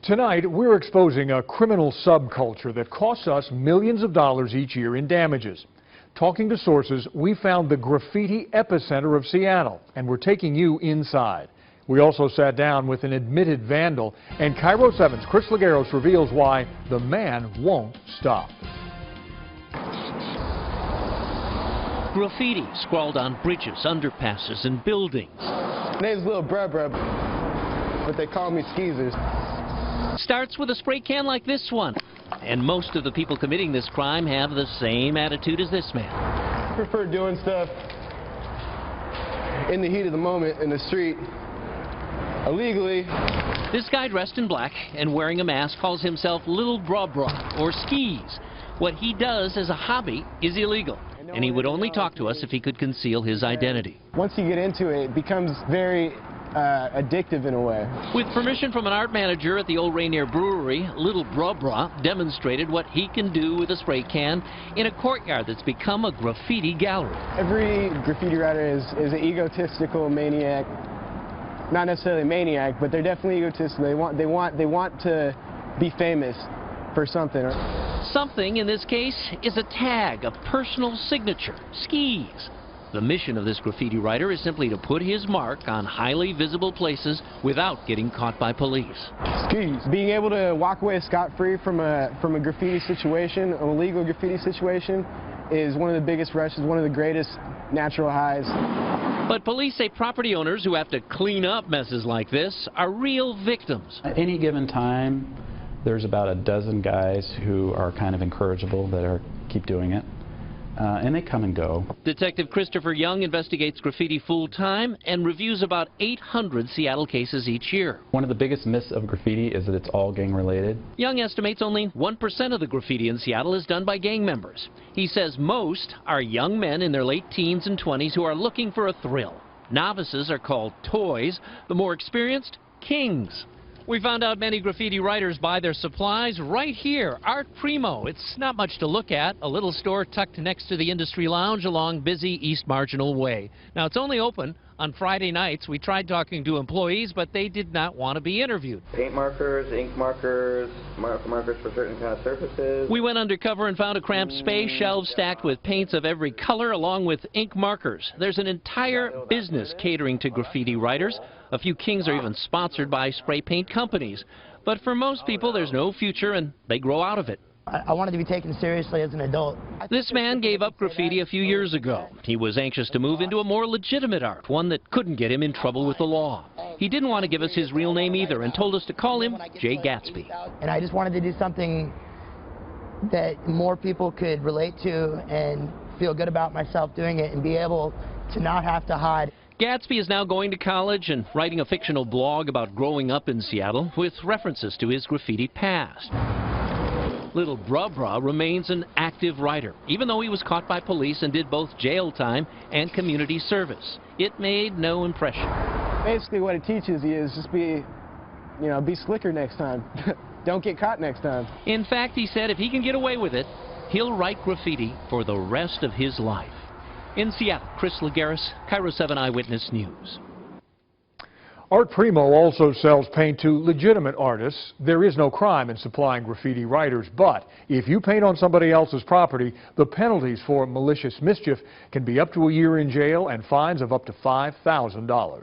Tonight, we're exposing a criminal subculture that costs us millions of dollars each year in damages. Talking to sources, we found the graffiti epicenter of Seattle, and we're taking you inside. We also sat down with an admitted vandal, and Cairo 7's Chris Lagueros reveals why the man won't stop. Graffiti scrawled on bridges, underpasses, and buildings. Name's Lil Bruh Bruh, but they call me Skeezers. Starts with a spray can like this one. And most of the people committing this crime have the same attitude as this man. I prefer doing stuff in the heat of the moment in the street, illegally. This guy dressed in black and wearing a mask calls himself Lil Bruh Bruh, or Skeez. What he does as a hobby is illegal, and he would only talk to us if he could conceal his identity. Once you get into it, it becomes very addictive in a way. With permission from an art manager at the Old Rainier Brewery, Lil Bruh Bruh demonstrated what he can do with a spray can in a courtyard that's become a graffiti gallery. Every graffiti writer is an egotistical maniac. Not necessarily maniac, but they're definitely egotistical. They want to be famous for something. Something in this case is a tag, a personal signature, Skeez. The mission of this graffiti writer is simply to put his mark on highly visible places without getting caught by police. Skeez. Being able to walk away scot-free from a graffiti situation, an illegal graffiti situation, is one of the biggest rushes, one of the greatest natural highs. But police say property owners who have to clean up messes like this are real victims. At any given time, there's about a dozen guys who are kind of incorrigible that keep doing it. And they come and go. Detective Christopher Young investigates graffiti full-time and reviews about 800 Seattle cases each year. One of the biggest myths of graffiti is that it's all gang-related. Young estimates only 1% of the graffiti in Seattle is done by gang members. He says most are young men in their late teens and 20s who are looking for a thrill. Novices are called toys, the more experienced, kings. We found out many graffiti writers buy their supplies right here, Art Primo. It's not much to look at, a little store tucked next to the Industry Lounge along busy East Marginal Way. Now, it's only open on Friday nights. We tried talking to employees, but they did not want to be interviewed. Paint markers, ink markers, markers for certain kind of surfaces. We went undercover and found a cramped space, shelves stacked with paints of every color along with ink markers. There's an entire business catering to graffiti writers. A few kings are even sponsored by spray paint companies. But for most people, there's no future and they grow out of it. I wanted to be taken seriously as an adult. This man gave up graffiti a few years ago. He was anxious to move into a more legitimate art, one that couldn't get him in trouble with the law. He didn't want to give us his real name either and told us to call him Jay Gatsby. And I just wanted to do something that more people could relate to and feel good about myself doing it and be able to not have to hide. Gatsby is now going to college and writing a fictional blog about growing up in Seattle with references to his graffiti past. Lil Bruh Bruh remains an active writer, even though he was caught by police and did both jail time and community service. It made no impression. Basically what it teaches you is just be slicker next time. Don't get caught next time. In fact, he said if he can get away with it, he'll write graffiti for the rest of his life. In Seattle, Chris Lagueros, Cairo 7 Eyewitness News. Art Primo also sells paint to legitimate artists. There is no crime in supplying graffiti writers, but if you paint on somebody else's property, the penalties for malicious mischief can be up to a year in jail and fines of up to $5,000.